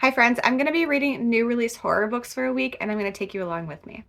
Hi friends, I'm going to be reading new release horror books for a week and I'm going to take you along with me.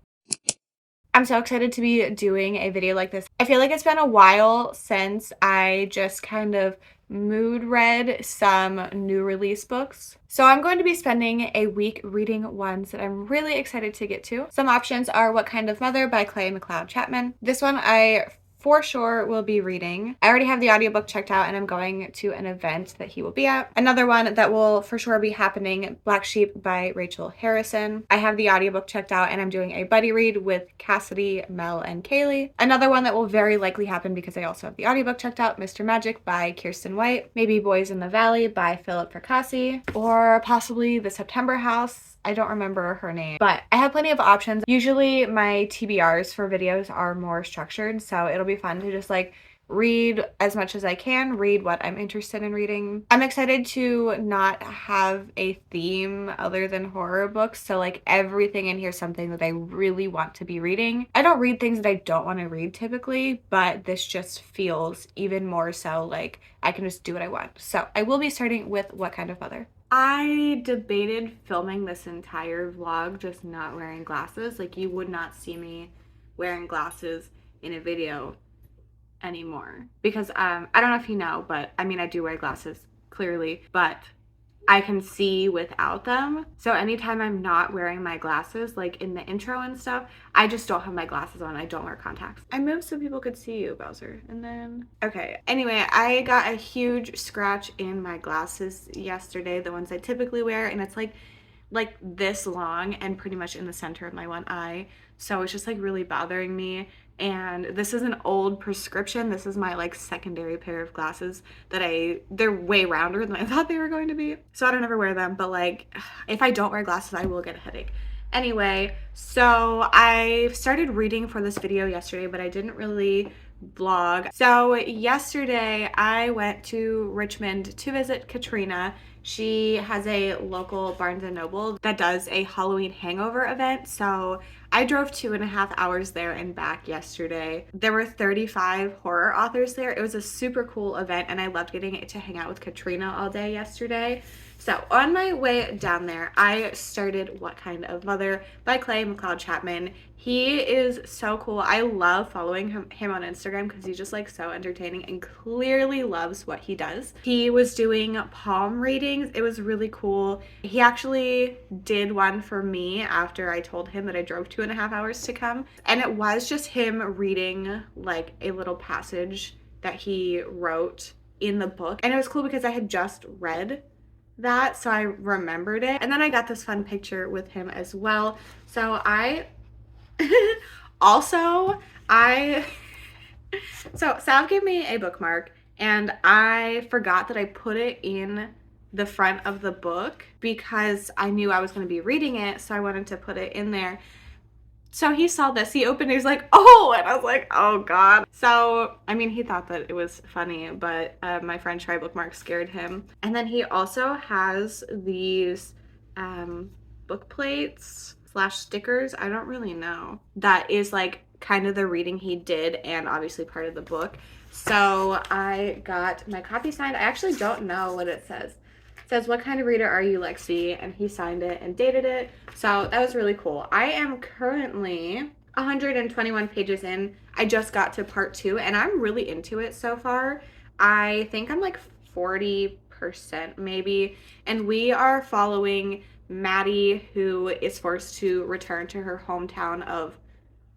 I'm so excited to be doing a video like this. I feel like it's been a while since I just kind of mood read some new release books. So I'm going to be spending a week reading ones that I'm really excited to get to. Some options are What Kind of Mother by Clay McLeod Chapman. This one I for sure will be reading. I already have the audiobook checked out and I'm going to an event that he will be at. Another one that will for sure be happening, Black Sheep by Rachel Harrison. I have the audiobook checked out and I'm doing a buddy read with Cassidy, Mel, and Kaylee. Another one that will very likely happen because I also have the audiobook checked out, Mr. Magic by Kirsten White. Maybe Boys in the Valley by Philip Fracassi. Or possibly The September House. I don't remember her name, but I have plenty of options. Usually my TBRs for videos are more structured, so it'll be fun to just like read as much as I can, read what I'm interested in reading. I'm excited to not have a theme other than horror books, so like everything in here is something that I really want to be reading. I don't read things that I don't want to read typically, but this just feels even more so like I can just do what I want. So I will be starting with What Kind of Mother. I debated filming this entire vlog just not wearing glasses. Like, you would not see me wearing glasses in a video anymore because I don't know if you know, but I mean I do wear glasses clearly, but I can see without them. So anytime I'm not wearing my glasses, like in the intro and stuff, I just don't have my glasses on. I don't wear contacts. I moved so people could see you, Bowser. And then, okay. Anyway, I got a huge scratch in my glasses yesterday, the ones I typically wear, and it's like this long and pretty much in the center of my one eye. So it's just like really bothering me. And this is an old prescription. This is my like secondary pair of glasses that they're way rounder than I thought they were going to be. So I don't ever wear them, but like if I don't wear glasses, I will get a headache. Anyway, so I started reading for this video yesterday, but I didn't really vlog. So yesterday I went to Richmond to visit Katrina. She has a local Barnes & Noble that does a Halloween hangover event. So I drove 2.5 hours there and back yesterday. There were 35 horror authors there. It was a super cool event and I loved getting to hang out with Katrina all day yesterday. So on my way down there, I started What Kind of Mother by Clay McLeod Chapman. He is so cool. I love following him on Instagram because he's just like so entertaining and clearly loves what he does. He was doing palm readings. It was really cool. He actually did one for me after I told him that I drove 2.5 hours to come. And it was just him reading like a little passage that he wrote in the book. And it was cool because I had just read that, so I remembered it. And then I got this fun picture with him as well. So Sav gave me a bookmark and I forgot that I put it in the front of the book because I knew I was going to be reading it, so I wanted to put it in there. So he saw this, he opened it, he's like, oh, and I was like, oh God. So, I mean, he thought that it was funny, but my French fry bookmark scared him. And then he also has these book plates / stickers, I don't really know. That is like kind of the reading he did and obviously part of the book. So I got my copy signed. I actually don't know what it says. It says, what kind of reader are you, Lexi? And he signed it and dated it. So that was really cool. I am currently 121 pages in. I just got to part 2 and I'm really into it so far. I think I'm like 40% maybe. And we are following Maddie, who is forced to return to her hometown of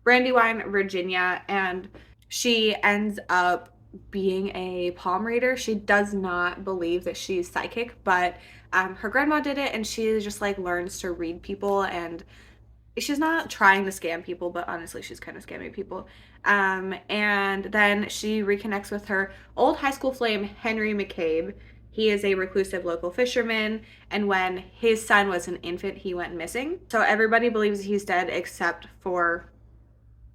Brandywine, Virginia. And she ends up being a palm reader. She does not believe that she's psychic, but her grandma did it and she just like learns to read people, and she's not trying to scam people, but honestly she's kind of scamming people. And then she reconnects with her old high school flame, Henry McCabe. He is a reclusive local fisherman, and when his son was an infant, he went missing. So everybody believes he's dead except for,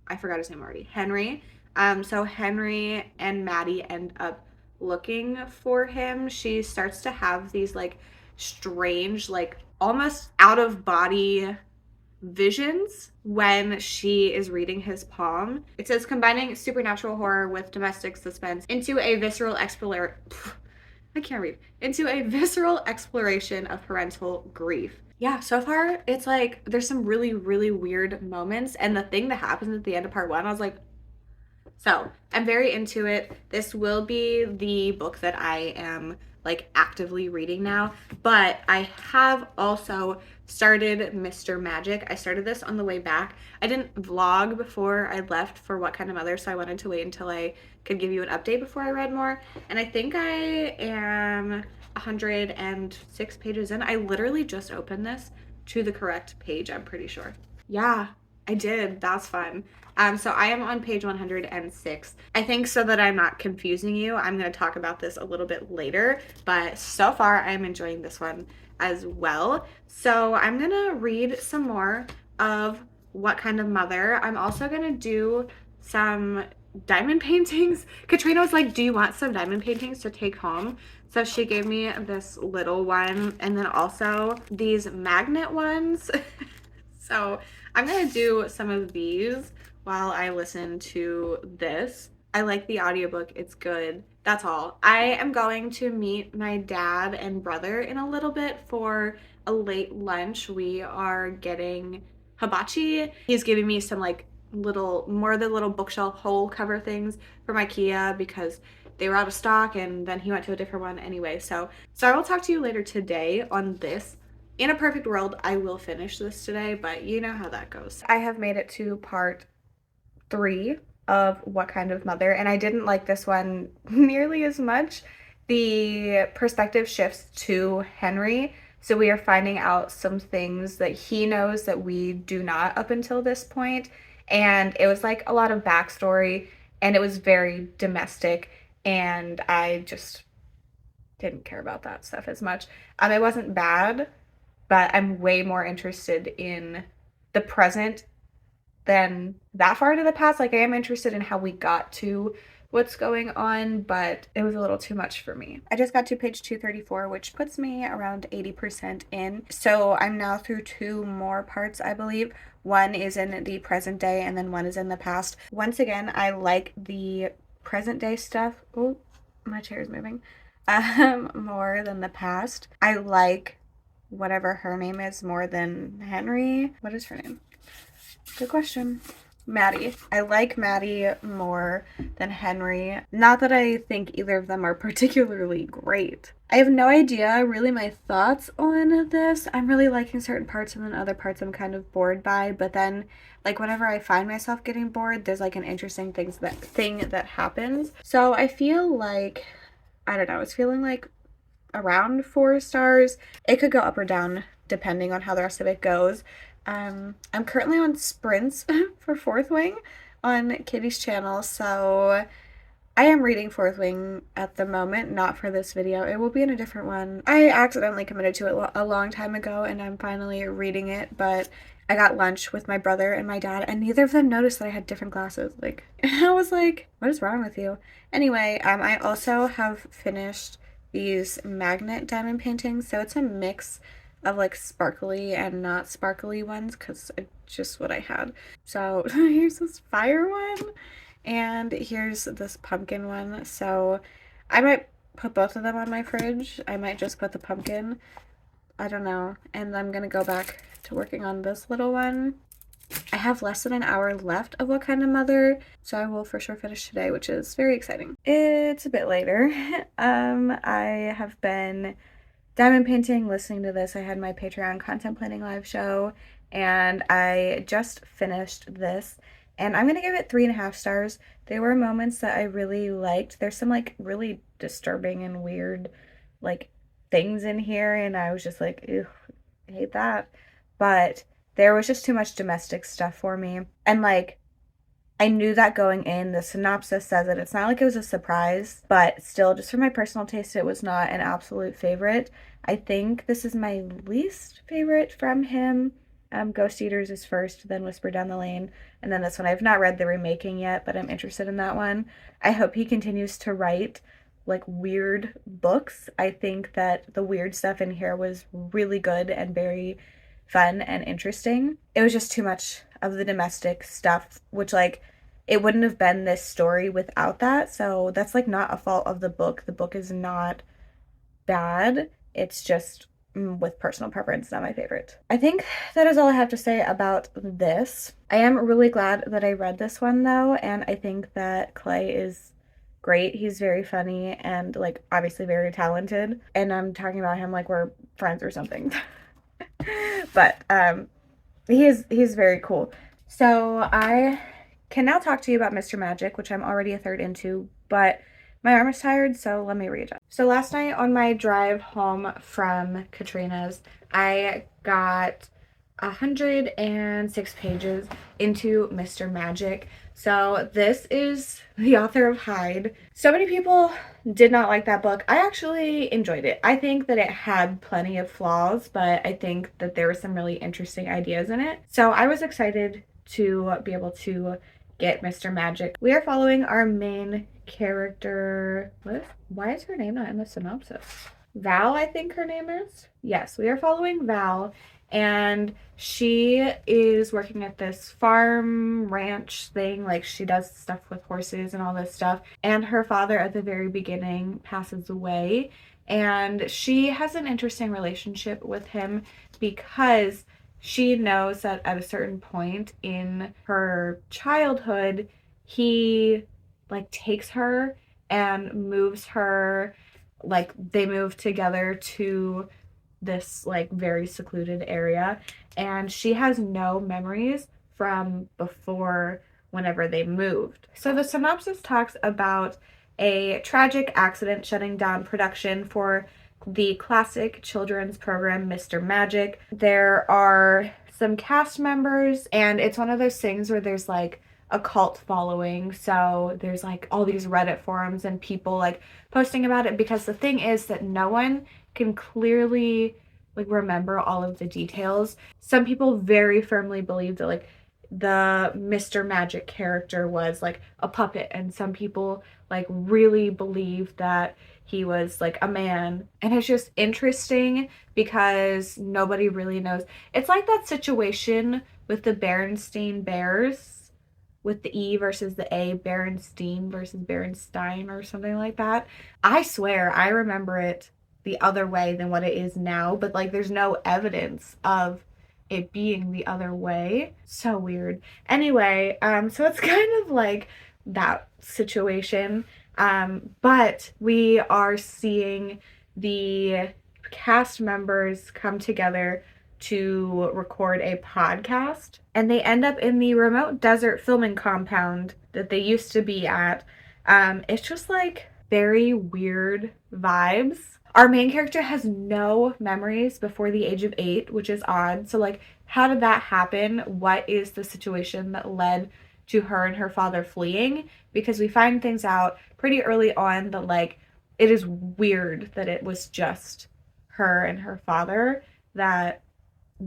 I forgot his name already, Henry. So Henry and Maddie end up looking for him. She starts to have these like strange, like almost out of body visions when she is reading his palm. It says combining supernatural horror with domestic suspense into a visceral I can't read, into a visceral exploration of parental grief. Yeah, so far it's like there's some really, really weird moments. And the thing that happens at the end of part one, I was like, so I'm very into it. This will be the book that I am like actively reading now, but I have also started Mr. Magic. I started this on the way back. I didn't vlog before I left for What Kind of Mother, so I wanted to wait until I could give you an update before I read more. And I think I am 106 pages in. I literally just opened this to the correct page, I'm pretty sure. Yeah, I did. That's fun. So I am on page 106. I think so that I'm not confusing you, I'm going to talk about this a little bit later, but so far I'm enjoying this one as well. So I'm going to read some more of What Kind of Mother. I'm also going to do some diamond paintings. Katrina was like, do you want some diamond paintings to take home? So she gave me this little one and then also these magnet ones. So I'm going to do some of these while I listen to this. I like the audiobook. It's good. That's all. I am going to meet my dad and brother in a little bit for a late lunch. We are getting hibachi. He's giving me some like more of the little bookshelf hole cover things from IKEA because they were out of stock and then he went to a different one anyway. So I will talk to you later today on this. In a perfect world, I will finish this today, but you know how that goes. I have made it to part 3 of What Kind of Mother, and I didn't like this one nearly as much. The perspective shifts to Henry, so we are finding out some things that he knows that we do not up until this point, and it was like a lot of backstory, and it was very domestic, and I just didn't care about that stuff as much. It wasn't bad, but I'm way more interested in the present than that far into the past. Like I am interested in how we got to what's going on, but it was a little too much for me. I just got to page 234, which puts me around 80% in. So I'm now through 2 more parts, I believe. One is in the present day and then one is in the past. Once again, I like the present day stuff. Oh, my chair is moving. More than the past. I like whatever her name is more than Henry. What is her name? Good question. Maddie. I like Maddie more than Henry. Not that I think either of them are particularly great. I have no idea really my thoughts on this. I'm really liking certain parts and then other parts I'm kind of bored by, but then like whenever I find myself getting bored, there's like an interesting thing that happens. So I feel like, I don't know, it's feeling like around 4 stars. It could go up or down depending on how the rest of it goes. I'm currently on sprints for Fourth Wing on Kitty's channel, so I am reading Fourth Wing at the moment, not for this video. It will be in a different one. I accidentally committed to it a long time ago and I'm finally reading it, but I got lunch with my brother and my dad and neither of them noticed that I had different glasses. Like, I was like, what is wrong with you? Anyway, I also have finished these magnet diamond paintings, so it's a mix of like sparkly and not sparkly ones because it's just what I had. So here's this fire one and here's this pumpkin one. So I might put both of them on my fridge. I might just put the pumpkin. I don't know. And I'm gonna go back to working on this little one. I have less than an hour left of What Kind of Mother, so I will for sure finish today, which is very exciting. It's a bit later. I have been diamond painting, listening to this. I had my Patreon content planning live show, and I just finished this, and I'm gonna give it 3.5 stars. There were moments that I really liked. There's some like really disturbing and weird like things in here, and I was just like, ew, I hate that. But there was just too much domestic stuff for me. And like, I knew that going in. The synopsis says it. It's not like it was a surprise, but still, just for my personal taste, it was not an absolute favorite. I think this is my least favorite from him. Ghost Eaters is first, then Whisper Down the Lane, and then this one. I've not read the remaking yet, but I'm interested in that one. I hope he continues to write like weird books. I think that the weird stuff in here was really good and very fun and interesting. It was just too much of the domestic stuff, which like it wouldn't have been this story without that. So that's like not a fault of the book. The book is not bad. It's just with personal preference, not my favorite. I think that is all I have to say about this. I am really glad that I read this one though, and I think that Clay is great. He's very funny and like obviously very talented. And I'm talking about him like we're friends or something. But he's very cool. So I can now talk to you about Mr. Magic, which I'm already a third into, but my arm is tired, so let me read it. So last night on my drive home from Katrina's, I got 106 pages into Mr. Magic. So this is the author of Hyde. So many people did not like that book. I actually enjoyed it. I think that it had plenty of flaws, but I think that there were some really interesting ideas in it. So I was excited to be able to get Mr. Magic. We are following our main character. Why is her name not in the synopsis? Val, I think her name is. Yes, we are following Val, and she is working at this farm ranch thing. Like she does stuff with horses and all this stuff. And her father at the very beginning passes away, and she has an interesting relationship with him because she knows that at a certain point in her childhood, he like takes her and moves her, like they move together to this like very secluded area, and she has no memories from before whenever they moved. So the synopsis talks about a tragic accident shutting down production for the classic children's program Mr. Magic. There are some cast members, and it's one of those things where there's like a cult following. So there's like all these Reddit forums and people like posting about it, because the thing is that no one can clearly like remember all of the details. Some people very firmly believe that like the Mr. Magic character was like a puppet, and some people like really believe that he was like a man. And it's just interesting because nobody really knows. It's like that situation with the Berenstain Bears, with the E versus the A, Berenstein versus Berenstein or something like that. I swear I remember it the other way than what it is now, but like there's no evidence of it being the other way. So weird. Anyway, so it's kind of like that situation. But we are seeing the cast members come together to record a podcast, and they end up in the remote desert filming compound that they used to be at. It's just like very weird vibes. Our main character has no memories before the age of 8, which is odd. So like, how did that happen? What is the situation that led to her and her father fleeing? Because we find things out pretty early on that like, it is weird that it was just her and her father that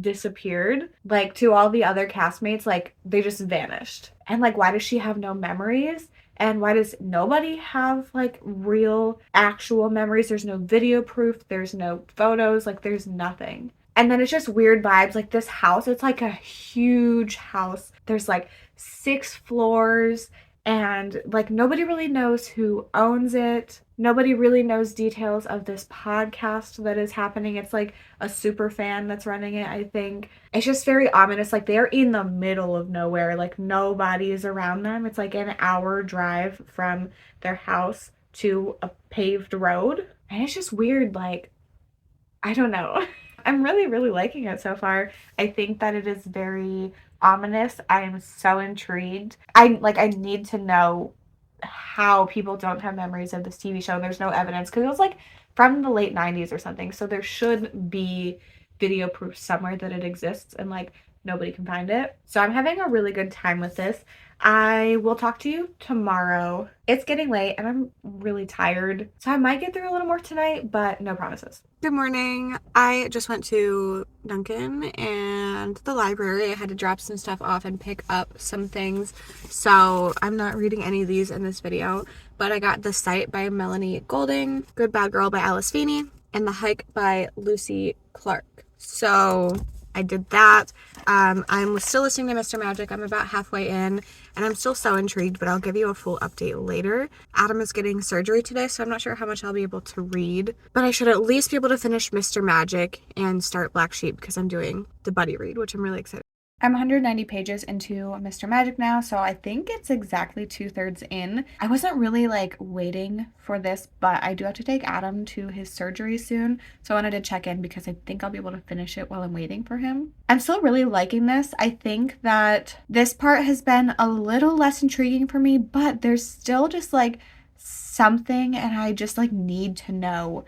disappeared. Like, to all the other castmates, like they just vanished. And like, why does she have no memories? And why does nobody have like real actual memories? There's no video proof, there's no photos, like there's nothing. And then it's just weird vibes. Like this house, it's like a huge house. There's like 6 floors, and like nobody really knows who owns it. Nobody really knows details of this podcast that is happening. It's like a super fan that's running it, I think. It's just very ominous. Like they're in the middle of nowhere. Like nobody is around them. It's like an hour drive from their house to a paved road. And it's just weird. Like, I don't know. I'm really, really liking it so far. I think that it is very ominous. I am so intrigued. I need to know how people don't have memories of this TV show. There's no evidence because it was like from the late 90s or something. So there should be video proof somewhere that it exists, and like nobody can find it. So I'm having a really good time with this. I will talk to you tomorrow. It's getting late and I'm really tired, so I might get through a little more tonight, but no promises. Good morning. I just went to Dunkin' and the library. I had to drop some stuff off and pick up some things, so I'm not reading any of these in this video, but I got The Sight by Melanie Golding, Good Bad Girl by Alice Feeney, and The Hike by Lucy Clark. So I did that. I'm still listening to Mr. Magic. I'm about halfway in, and I'm still so intrigued, but I'll give you a full update later. Adam is getting surgery today, so I'm not sure how much I'll be able to read, but I should at least be able to finish Mr. Magic and start Black Sheep because I'm doing the buddy read, which I'm really excited. I'm 190 pages into Mr. Magic now, so I think it's exactly 2/3 in. I wasn't really like waiting for this, but I do have to take Adam to his surgery soon, so I wanted to check in because I think I'll be able to finish it while I'm waiting for him. I'm still really liking this. I think that this part has been a little less intriguing for me, but there's still just like something, and I just like need to know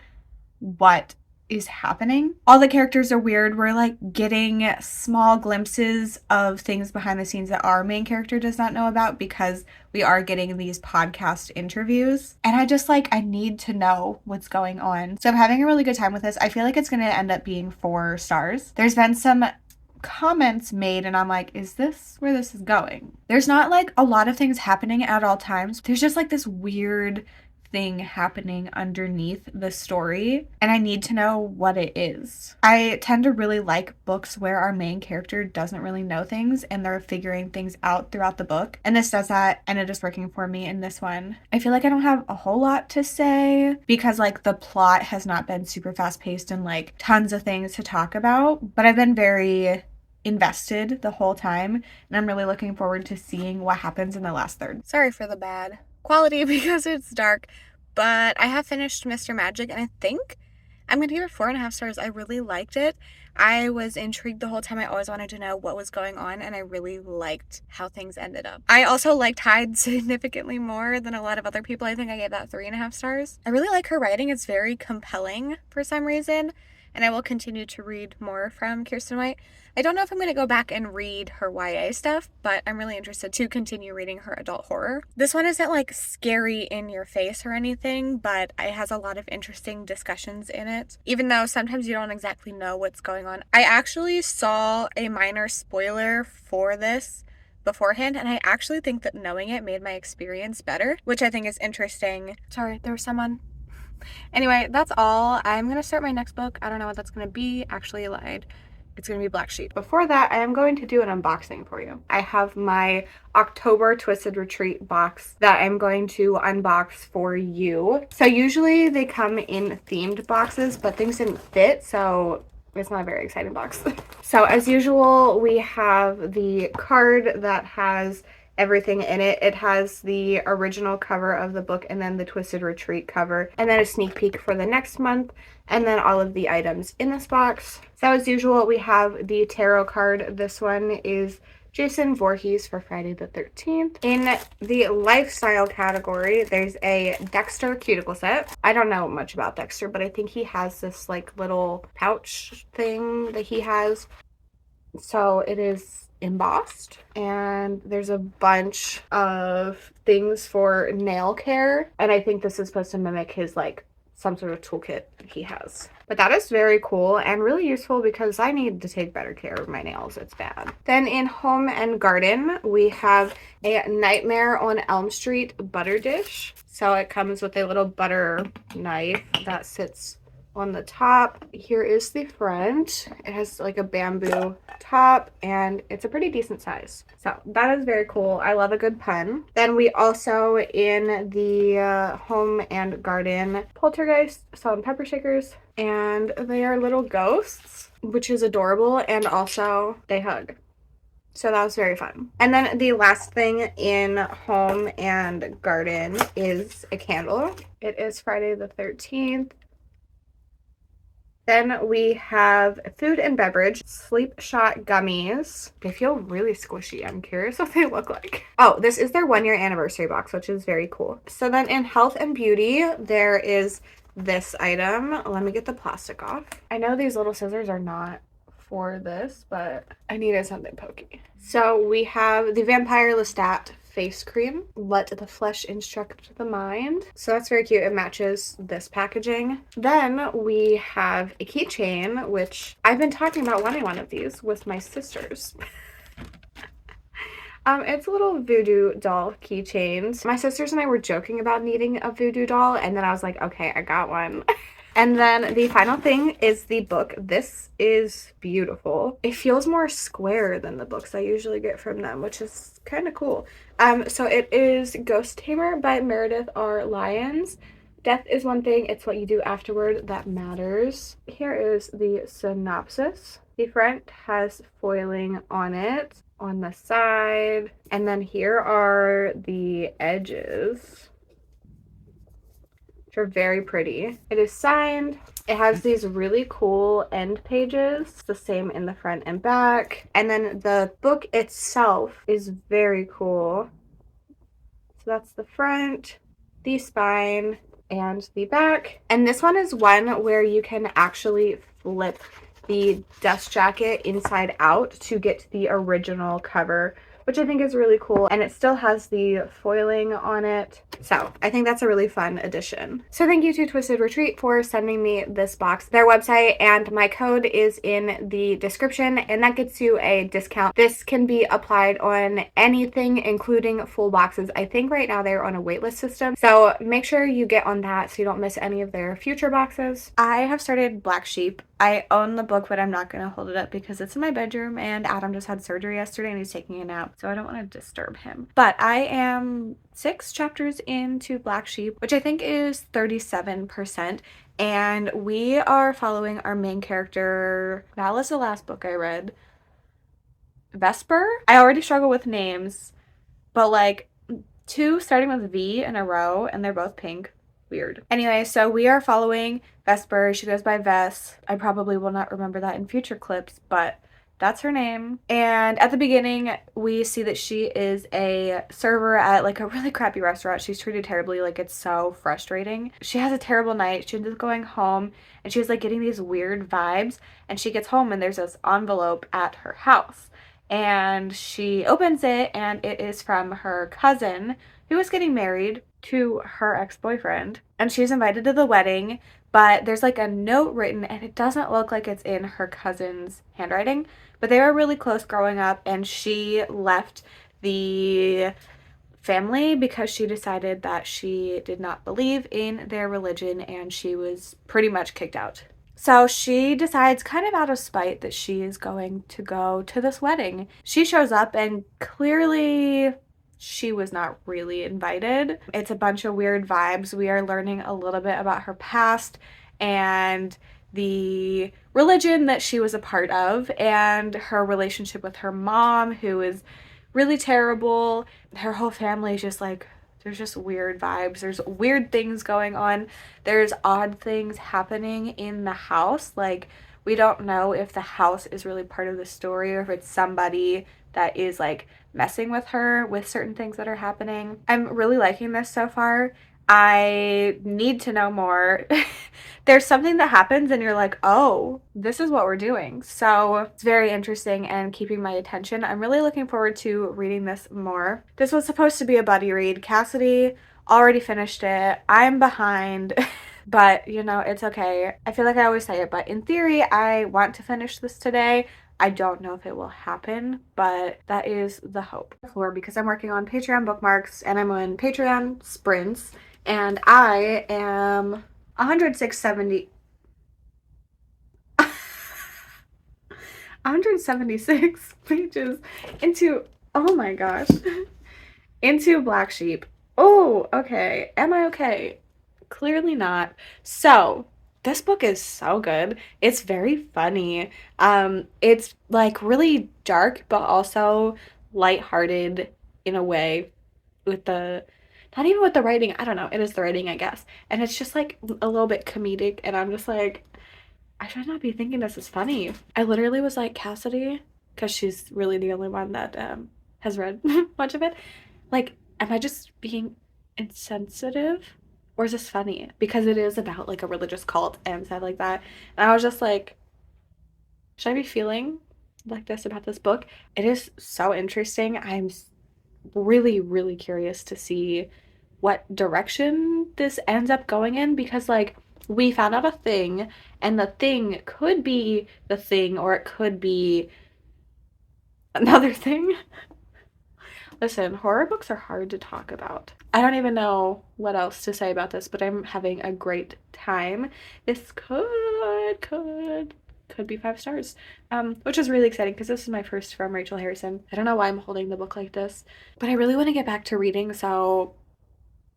what is happening. All the characters are weird. We're like getting small glimpses of things behind the scenes that our main character does not know about because we are getting these podcast interviews. And I just like, I need to know what's going on. So I'm having a really good time with this. I feel like it's going to end up being 4 stars. There's been some comments made and I'm like, is this where this is going? There's not like a lot of things happening at all times. There's just like this weird thing happening underneath the story, and I need to know what it is. I tend to really like books where our main character doesn't really know things and they're figuring things out throughout the book, and this does that, and it is working for me in this one. I feel like I don't have a whole lot to say because like the plot has not been super fast paced and like tons of things to talk about, but I've been very invested the whole time, and I'm really looking forward to seeing what happens in the last third. Sorry for the bad quality because it's dark, but I have finished Mr. Magic, and I think I'm going to give it 4.5 stars. I really liked it. I was intrigued the whole time. I always wanted to know what was going on, and I really liked how things ended up. I also liked Hyde significantly more than a lot of other people. I think I gave that 3.5 stars. I really like her writing. It's very compelling for some reason, and I will continue to read more from Kiersten White. I don't know if I'm going to go back and read her YA stuff, but I'm really interested to continue reading her adult horror. This one isn't like scary in your face or anything, but it has a lot of interesting discussions in it, even though sometimes you don't exactly know what's going on. I actually saw a minor spoiler for this beforehand, and I actually think that knowing it made my experience better, which I think is interesting. Sorry, there was someone. Anyway, that's all. I'm going to start my next book. I don't know what that's going to be. Actually, I lied. It's going to be Black Sheep. Before that, I am going to do an unboxing for you. I have my October Twisted Retreat box that I'm going to unbox for you. So usually they come in themed boxes, but things didn't fit, so it's not a very exciting box. So as usual, we have the card that has everything in it. It has the original cover of the book and then the Twisted Retreat cover, and then a sneak peek for the next month, and then all of the items in this box. So as usual, we have the tarot card. This one is Jason Voorhees for Friday the 13th. In the lifestyle category, there's a Dexter cuticle set. I don't know much about Dexter, but I think he has this like little pouch thing that he has. So it is embossed, and there's a bunch of things for nail care, and I think this is supposed to mimic his like some sort of toolkit he has. But that is very cool and really useful because I need to take better care of my nails. It's bad. Then in Home and Garden, we have a Nightmare on Elm Street butter dish. So it comes with a little butter knife that sits on the top. Here is the front. It has like a bamboo top, and it's a pretty decent size. So that is very cool. I love a good pun. Then we also, in the Home and Garden, Poltergeist, Salt and Pepper Shakers, and they are little ghosts, which is adorable, and also they hug. So that was very fun. And then the last thing in Home and Garden is a candle. It is Friday the 13th. Then we have food and beverage, Sleep Shot gummies. They feel really squishy. I'm curious what they look like. Oh, this is their 1-year anniversary box, which is very cool. So then in health and beauty, there is this item. Let me get the plastic off. I know these little scissors are not for this, but I needed something pokey. So we have the Vampire Lestat face cream. Let the flesh instruct the mind. So that's very cute. It matches this packaging. Then we have a keychain, which I've been talking about wanting one of these with my sisters. It's a little voodoo doll keychains. My sisters and I were joking about needing a voodoo doll, and then I was like, okay, I got one. And then the final thing is the book. This is beautiful. It feels more square than the books I usually get from them, which is kind of cool. So it is Ghost Tamer by Meredith R. Lyons. Death is one thing, it's what you do afterward that matters. Here is the synopsis. The front has foiling on it, on the side, and then here are the edges, which are very pretty. It is signed. It has these really cool end pages, the same in the front and back. And then the book itself is very cool. So that's the front, the spine, and the back. And this one is one where you can actually flip the dust jacket inside out to get the original cover, which I think is really cool. And it still has the foiling on it. So I think that's a really fun addition. So thank you to Twisted Retreat for sending me this box. Their website and my code is in the description, and that gets you a discount. This can be applied on anything, including full boxes. I think right now they're on a waitlist system. So make sure you get on that so you don't miss any of their future boxes. I have started Black Sheep. I own the book, but I'm not going to hold it up because it's in my bedroom and Adam just had surgery yesterday and he's taking a nap, so I don't want to disturb him. But I am 6 chapters into Black Sheep, which I think is 37%, and we are following our main character. That was the last book I read. Vesper? I already struggle with names, but like 2 starting with V in a row and they're both pink. Weird. Anyway, so we are following Vesper. She goes by Vess. I probably will not remember that in future clips, but that's her name. And at the beginning, we see that she is a server at like a really crappy restaurant. She's treated terribly. Like, it's so frustrating. She has a terrible night. She ends up going home and she's like getting these weird vibes. And she gets home and there's this envelope at her house. And she opens it and it is from her cousin who is getting married to her ex-boyfriend, and she's invited to the wedding, but there's like a note written and it doesn't look like it's in her cousin's handwriting, but they were really close growing up and she left the family because she decided that she did not believe in their religion and she was pretty much kicked out. So she decides, kind of out of spite, that she is going to go to this wedding. She shows up and clearly she was not really invited. It's a bunch of weird vibes. We are learning a little bit about her past and the religion that she was a part of and her relationship with her mom, who is really terrible. Her whole family is just like, there's just weird vibes. There's weird things going on. There's odd things happening in the house. Like, we don't know if the house is really part of the story or if it's somebody that is like messing with her with certain things that are happening. I'm really liking this so far. I need to know more. There's something that happens and you're like, oh, this is what we're doing. So it's very interesting and keeping my attention. I'm really looking forward to reading this more. This was supposed to be a buddy read. Cassidy already finished it. I'm behind. But, you know, it's okay. I feel like I always say it, but in theory, I want to finish this today. I don't know if it will happen, but that is the hope. Because I'm working on Patreon bookmarks and I'm on Patreon sprints, and I am 176 pages into, oh my gosh, into Black Sheep. Oh, okay. Am I okay? Clearly not. So this book is so good. It's very funny. It's like really dark, but also lighthearted in a way with the, not even with the writing. I don't know. It is the writing, I guess. And it's just like a little bit comedic. And I'm just like, I should not be thinking this is funny. I literally was like, Cassidy, because she's really the only one that has read much of it. Like, am I just being insensitive? Or is this funny? Because it is about like a religious cult and stuff like that. And I was just like, should I be feeling like this about this book? It is so interesting. I'm really, really curious to see what direction this ends up going in, because like we found out a thing and the thing could be the thing or it could be another thing. Listen, horror books are hard to talk about. I don't even know what else to say about this, but I'm having a great time. This could be 5 stars, which is really exciting because this is my first from Rachel Harrison. I don't know why I'm holding the book like this, but I really want to get back to reading, so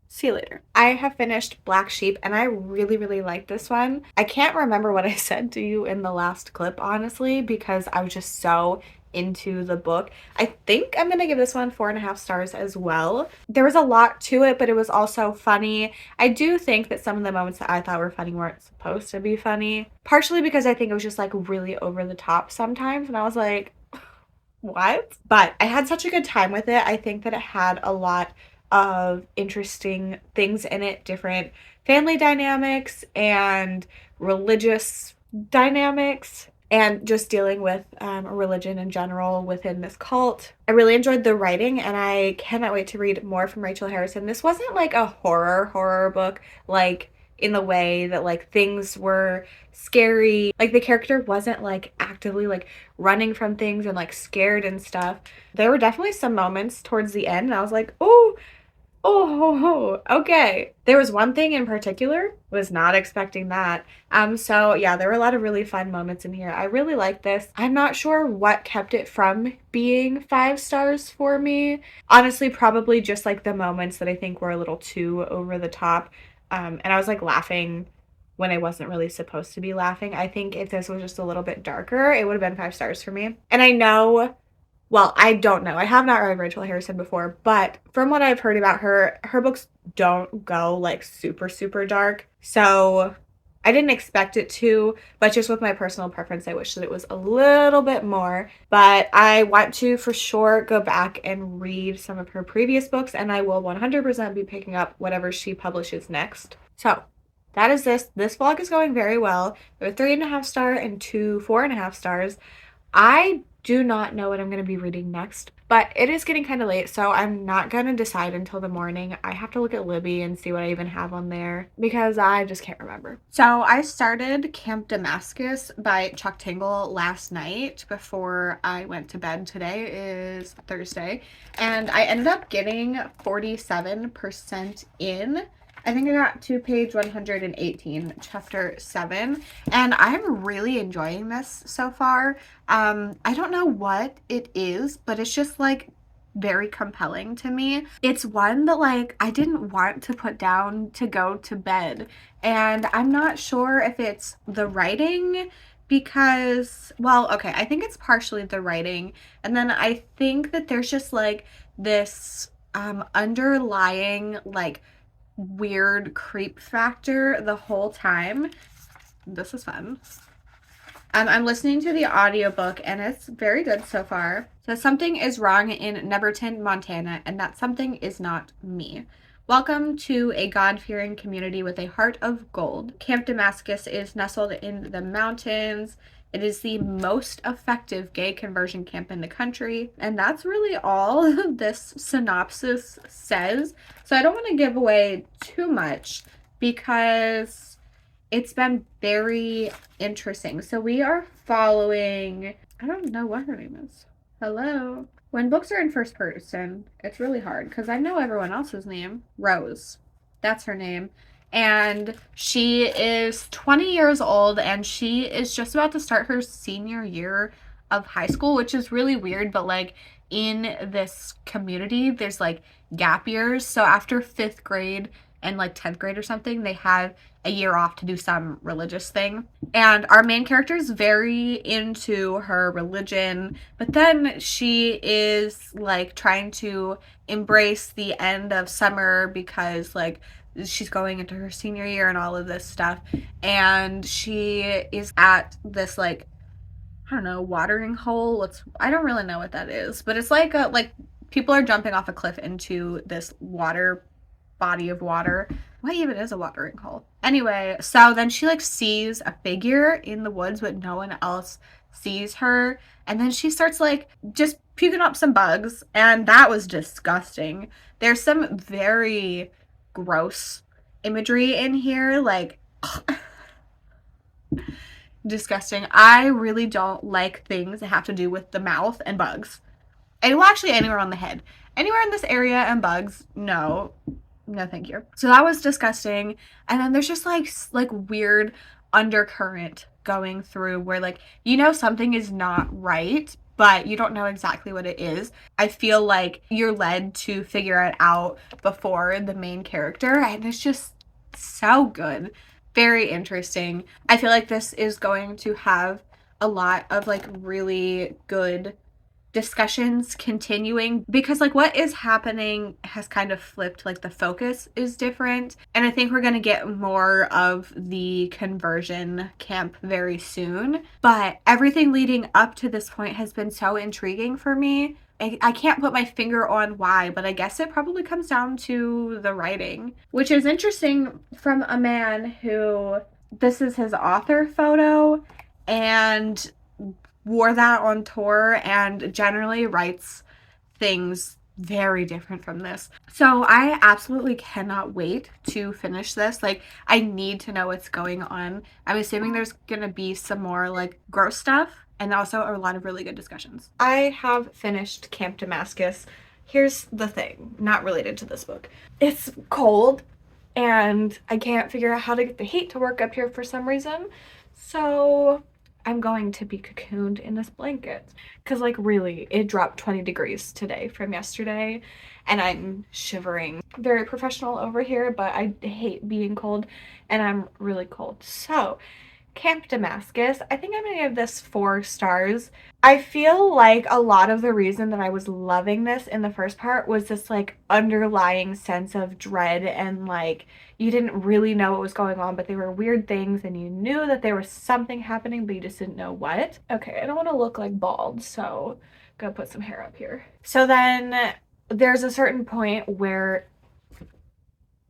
see you later. I have finished Black Sheep and I really, really like this one. I can't remember what I said to you in the last clip, honestly, because I was just so into the book. I think I'm gonna give this one 4.5 stars as well. There was a lot to it, but it was also funny. I do think that some of the moments that I thought were funny weren't supposed to be funny, partially because I think it was just like really over the top sometimes, and I was like, what? But I had such a good time with it. I think that it had a lot of interesting things in it, different family dynamics and religious dynamics, and just dealing with religion in general within this cult. I really enjoyed the writing and I cannot wait to read more from Rachel Harrison. This wasn't like a horror book, like in the way that like things were scary. Like the character wasn't like actively like running from things and like scared and stuff. There were definitely some moments towards the end and I was like, oh, okay. There was one thing in particular, was not expecting that. So yeah, there were a lot of really fun moments in here. I really like this. I'm not sure what kept it from being 5 stars for me. Honestly, probably just like the moments that I think were a little too over the top. And I was like laughing when I wasn't really supposed to be laughing. I think if this was just a little bit darker, it would have been 5 stars for me. And I know, well, I don't know. I have not read Rachel Harrison before, but from what I've heard about her, her books don't go like super, super dark. So I didn't expect it to, but just with my personal preference, I wish that it was a little bit more. But I want to for sure go back and read some of her previous books, and I will 100% be picking up whatever she publishes next. So that is this. This vlog is going very well. There were 3.5 star and 2 4.5 stars. I do not know what I'm going to be reading next, but it is getting kind of late, so I'm not going to decide until the morning. I have to look at Libby and see what I even have on there because I just can't remember. So I started Camp Damascus by Chuck Tingle last night before I went to bed. Today is Thursday, and I ended up getting 47% in. I think I got to page 118, chapter 7, and I'm really enjoying this so far. I don't know what it is, but it's just like very compelling to me. It's one that like I didn't want to put down to go to bed, and I'm not sure if it's the writing because, well, okay, I think it's partially the writing, and then I think that there's just like this underlying like weird creep factor the whole time. This is fun. I'm listening to the audiobook and it's very good so far. So something is wrong in Neverton, Montana, and that something is not me. Welcome to a God-fearing community with a heart of gold. Camp Damascus is nestled in the mountains. It is the most effective gay conversion camp in the country. And that's really all this synopsis says. So I don't want to give away too much because it's been very interesting. So we are following, I don't know what her name is. Hello. When books are in first person, it's really hard because I know everyone else's name. Rose. That's her name. And she is 20 years old and she is just about to start her senior year of high school, which is really weird, but like in this community there's like gap years. So after 5th grade and like 10th grade or something, they have a year off to do some religious thing. And our main character is very into her religion, but then she is like trying to embrace the end of summer because like she's going into her senior year and all of this stuff. And she is at this like, I don't know, watering hole. I don't really know what that is, but it's like people are jumping off a cliff into this body of water. What even is a watering hole? Anyway, so then she like sees a figure in the woods, but no one else sees her. And then she starts like just puking up some bugs, and that was disgusting. There's some very gross imagery in here, like disgusting. I really don't like things that have to do with the mouth and bugs. And well, actually anywhere on the head. Anywhere in this area and bugs, no. No, thank you. So that was disgusting. And then there's just like weird undercurrent going through where like, you know, something is not right, but you don't know exactly what it is. I feel like you're led to figure it out before the main character, and it's just so good. Very interesting. I feel like this is going to have a lot of like really good discussions continuing, because like what is happening has kind of flipped, like the focus is different, and I think we're going to get more of the conversion camp very soon, but everything leading up to this point has been so intriguing for me. I can't put my finger on why, but I guess it probably comes down to the writing, which is interesting from a man who, this is his author photo, and wore that on tour and generally writes things very different from this. So I absolutely cannot wait to finish this. Like, I need to know what's going on. I'm assuming there's gonna be some more like gross stuff and also a lot of really good discussions. I have finished Camp Damascus. Here's the thing, not related to this book. It's cold and I can't figure out how to get the heat to work up here for some reason. So I'm going to be cocooned in this blanket because like really it dropped 20 degrees today from yesterday and I'm shivering. Very professional over here, but I hate being cold and I'm really cold. So Camp Damascus, I think I'm gonna give this 4 stars. I feel like a lot of the reason that I was loving this in the first part was this like underlying sense of dread, and like you didn't really know what was going on, but they were weird things and you knew that there was something happening, but you just didn't know what. Okay, I don't want to look like bald, so I'm gonna put some hair up here. So then there's a certain point where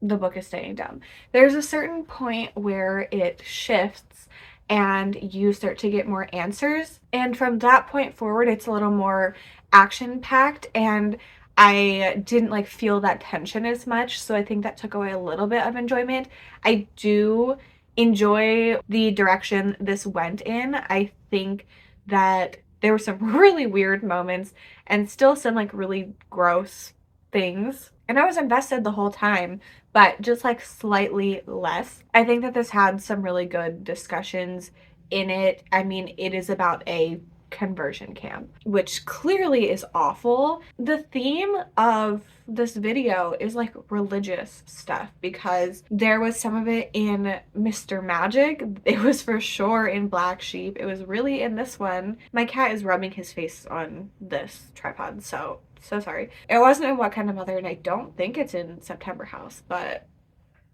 the book is staying down. There's a certain point where it shifts and you start to get more answers. And from that point forward, it's a little more action packed and I didn't like feel that tension as much. So I think that took away a little bit of enjoyment. I do enjoy the direction this went in. I think that there were some really weird moments and still some like really gross things. And I was invested the whole time, but just like slightly less. I think that this had some really good discussions in it. I mean, it is about a conversion camp, which clearly is awful. The theme of this video is like religious stuff because there was some of it in Mr. Magic. It was for sure in Black Sheep. It was really in this one. My cat is rubbing his face on this tripod, so sorry. It wasn't in What Kind of Mother, and I don't think it's in September House, but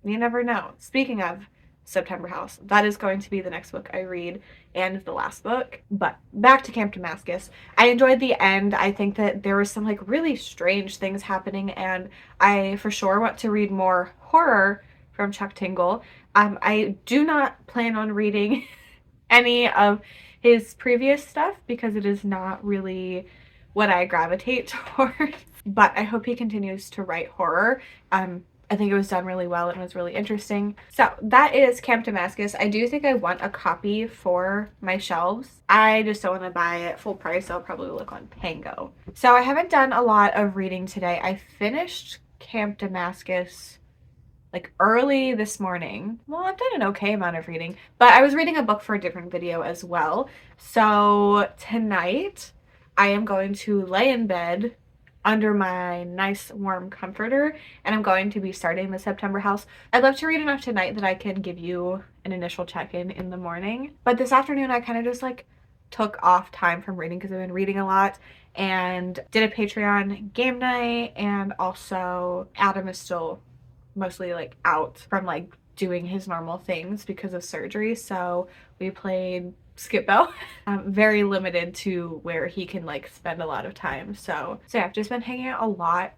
you never know. Speaking of September House, that is going to be the next book I read and the last book. But back to Camp Damascus. I enjoyed the end. I think that there was some like really strange things happening, and I for sure want to read more horror from Chuck Tingle. I do not plan on reading any of his previous stuff because it is not really what I gravitate towards, but I hope he continues to write horror. I think it was done really well and it was really interesting. So that is Camp Damascus. I do think I want a copy for my shelves. I just don't want to buy it full price. I'll probably look on Pango. So I haven't done a lot of reading today. I finished Camp Damascus like early this morning. Well, I've done an okay amount of reading, but I was reading a book for a different video as well. So tonight I am going to lay in bed under my nice warm comforter and I'm going to be starting the September House. I'd love to read enough tonight that I can give you an initial check-in in the morning, but this afternoon I kind of just like took off time from reading because I've been reading a lot and did a Patreon game night, and also Adam is still mostly like out from like doing his normal things because of surgery, so we played Skip-Bo. Very limited to where he can like spend a lot of time, so yeah, I've just been hanging out a lot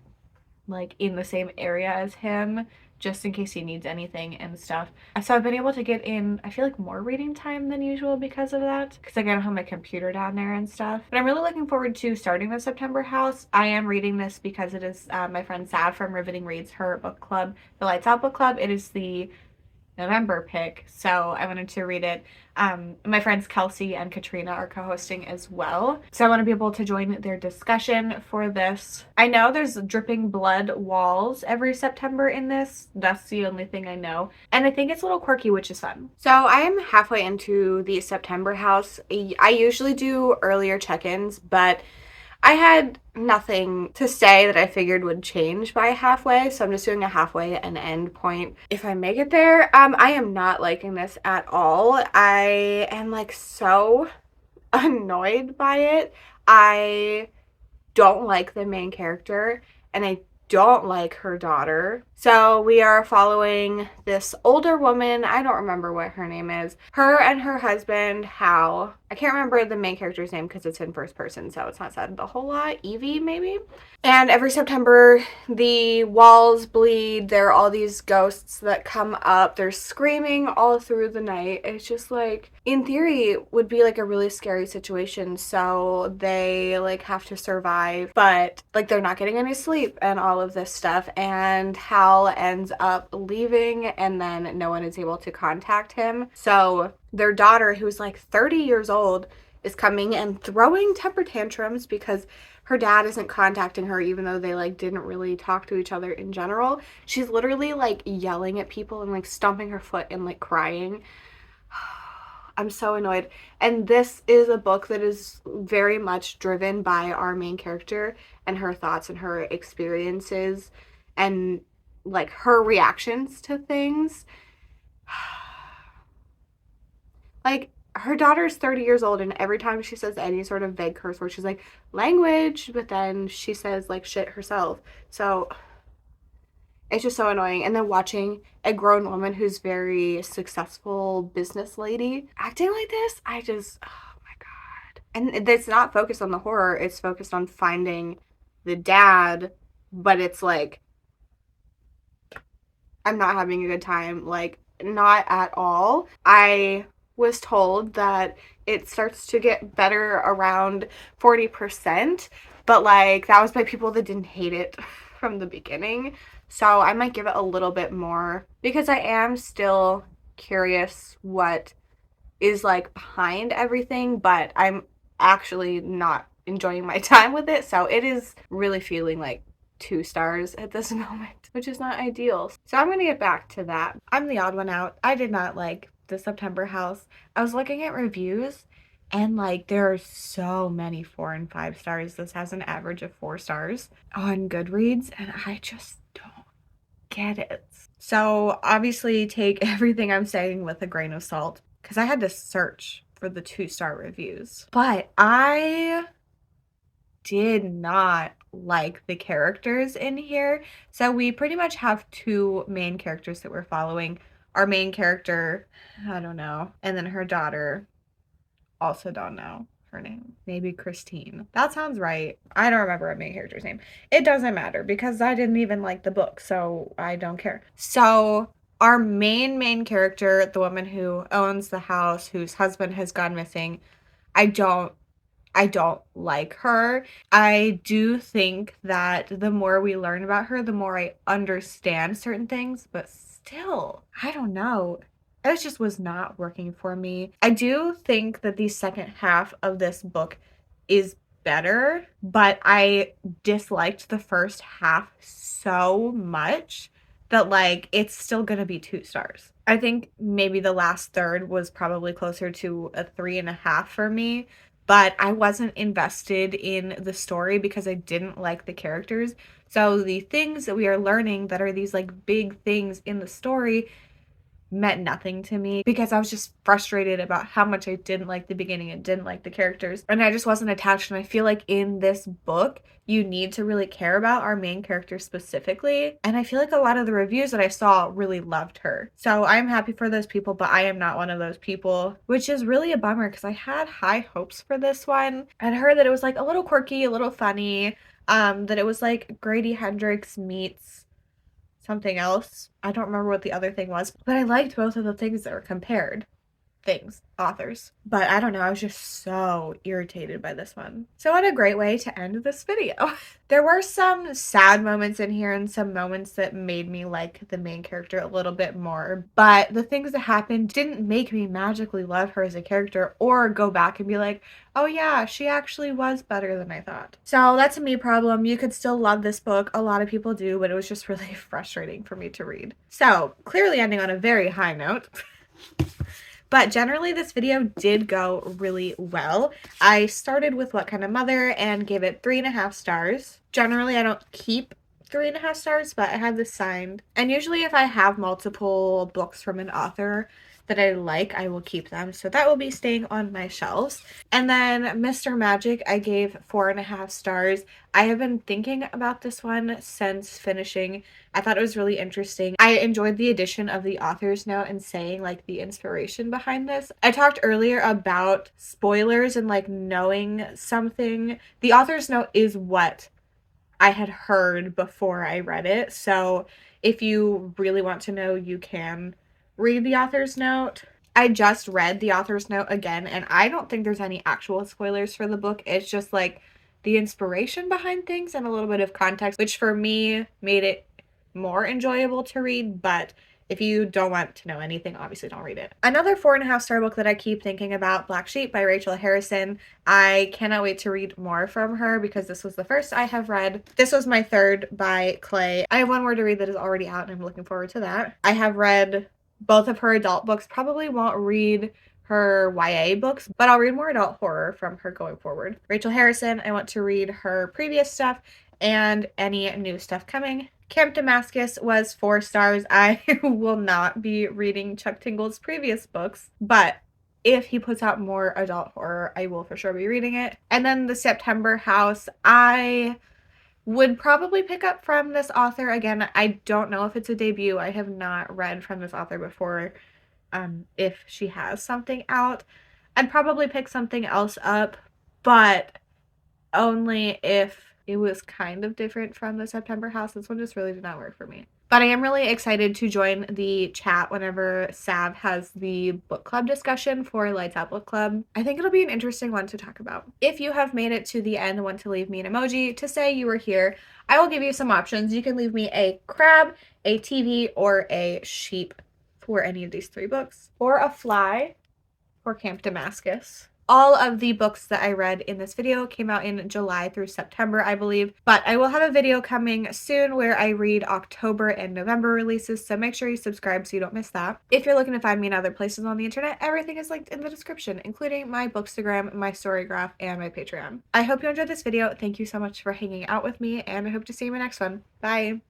like in the same area as him just in case he needs anything and stuff. So I've been able to get in, I feel like, more reading time than usual because of that, because I don't have my computer down there and stuff. But I'm really looking forward to starting the September House. I am reading this because it is my friend Sav from Riveting Reads, her book club, the Lights Out book club. It is the November pick, so I wanted to read it. My friends Kelsey and Katrina are co-hosting as well, so I want to be able to join their discussion for this. I know there's dripping blood walls every September in this. That's the only thing I know, and I think it's a little quirky, which is fun. So I am halfway into the September house. I usually do earlier check-ins, but I had nothing to say that I figured would change by halfway, so I'm just doing a halfway and end point. If I make it there, I am not liking this at all. I am like so annoyed by it. I don't like the main character, and I don't like her daughter. So we are following this older woman. I don't remember what her name is. Her and her husband, Hal. I can't remember the main character's name because it's in first person, so it's not said a whole lot. Evie, maybe? And every September, the walls bleed. There are all these ghosts that come up. They're screaming all through the night. It's just like, in theory, it would be like a really scary situation. So they like have to survive, but like they're not getting any sleep and all of this stuff. And Hal ends up leaving, and then no one is able to contact him. So their daughter, who's like 30 years old, is coming and throwing temper tantrums because her dad isn't contacting her, even though they like didn't really talk to each other in general. She's literally like yelling at people and like stomping her foot and like crying. I'm so annoyed. And this is a book that is very much driven by our main character and her thoughts and her experiences and like her reactions to things. Like, her daughter's 30 years old, and every time she says any sort of vague curse word, she's like, language, but then she says, like, shit herself. So, it's just so annoying. And then watching a grown woman who's very successful business lady acting like this, I just, oh my God. And it's not focused on the horror, it's focused on finding the dad, but it's like, I'm not having a good time. Like, not at all. I was told that it starts to get better around 40%, but like that was by people that didn't hate it from the beginning. So I might give it a little bit more because I am still curious what is like behind everything, but I'm actually not enjoying my time with it. So it is really feeling like 2 stars at this moment, which is not ideal. So I'm gonna get back to that. I'm the odd one out. I did not like the September house. I was looking at reviews and like there are so many 4 and 5 stars. This has an average of 4 stars on Goodreads, and I just don't get it. So obviously take everything I'm saying with a grain of salt because I had to search for the 2-star reviews. But I did not like the characters in here. So we pretty much have 2 main characters that we're following. Our main character, I don't know, and then her daughter, also don't know her name. Maybe Christine. That sounds right. I don't remember our main character's name. It doesn't matter because I didn't even like the book, so I don't care. So our main character, the woman who owns the house, whose husband has gone missing, I don't like her. I do think that the more we learn about her, the more I understand certain things, but still, I don't know. It just was not working for me. I do think that the second half of this book is better, but I disliked the first half so much that like it's still gonna be 2 stars. I think maybe the last third was probably closer to a 3.5 for me, but I wasn't invested in the story because I didn't like the characters. So the things that we are learning that are these like big things in the story meant nothing to me because I was just frustrated about how much I didn't like the beginning and didn't like the characters, and I just wasn't attached. And I feel like in this book you need to really care about our main character specifically, and I feel like a lot of the reviews that I saw really loved her. So I'm happy for those people, but I am not one of those people, which is really a bummer because I had high hopes for this one. I'd heard that it was like a little quirky, a little funny, that it was like Grady Hendrix meets something else. I don't remember what the other thing was, but I liked both of the things that were compared. things, authors. But I don't know, I was just so irritated by this one. So what a great way to end this video. There were some sad moments in here and some moments that made me like the main character a little bit more, but the things that happened didn't make me magically love her as a character or go back and be like, oh yeah, she actually was better than I thought. So that's a me problem. You could still love this book. A lot of people do, but it was just really frustrating for me to read. So clearly ending on a very high note. But generally, this video did go really well. I started with What Kind of Mother and gave it 3.5 stars. Generally, I don't keep 3.5 stars, but I have this signed. And usually if I have multiple books from an author that I like, I will keep them. So that will be staying on my shelves. And then Mr. Magic, I gave 4.5 stars. I have been thinking about this one since finishing. I thought it was really interesting. I enjoyed the addition of the author's note and saying like the inspiration behind this. I talked earlier about spoilers and like knowing something. The author's note is what I had heard before I read it. So if you really want to know, you can read the author's note. I just read the author's note again, and I don't think there's any actual spoilers for the book. It's just like the inspiration behind things and a little bit of context, which for me made it more enjoyable to read. But if you don't want to know anything, obviously don't read it. Another 4.5 star book that I keep thinking about, Black Sheep by Rachel Harrison. I cannot wait to read more from her because this was the first I have read. This was my third by Clay. I have one more to read that is already out and I'm looking forward to that. I have read both of her adult books. Probably won't read her YA books, but I'll read more adult horror from her going forward. Rachel Harrison, I want to read her previous stuff and any new stuff coming. Camp Damascus was 4 stars. I will not be reading Chuck Tingle's previous books, but if he puts out more adult horror, I will for sure be reading it. And then The September House, I would probably pick up from this author. Again, I don't know if it's a debut. I have not read from this author before. If she has something out, I'd probably pick something else up, but only if it was kind of different from The September House. This one just really did not work for me. But I am really excited to join the chat whenever Sav has the book club discussion for Lights Out Book Club. I think it'll be an interesting one to talk about. If you have made it to the end and want to leave me an emoji to say you were here, I will give you some options. You can leave me a crab, a TV, or a sheep for any of these 3 books, or a fly for Camp Damascus. All of the books that I read in this video came out in July through September, I believe. But I will have a video coming soon where I read October and November releases, so make sure you subscribe so you don't miss that. If you're looking to find me in other places on the internet, everything is linked in the description, including my Bookstagram, my Storygraph, and my Patreon. I hope you enjoyed this video. Thank you so much for hanging out with me, and I hope to see you in my next one. Bye!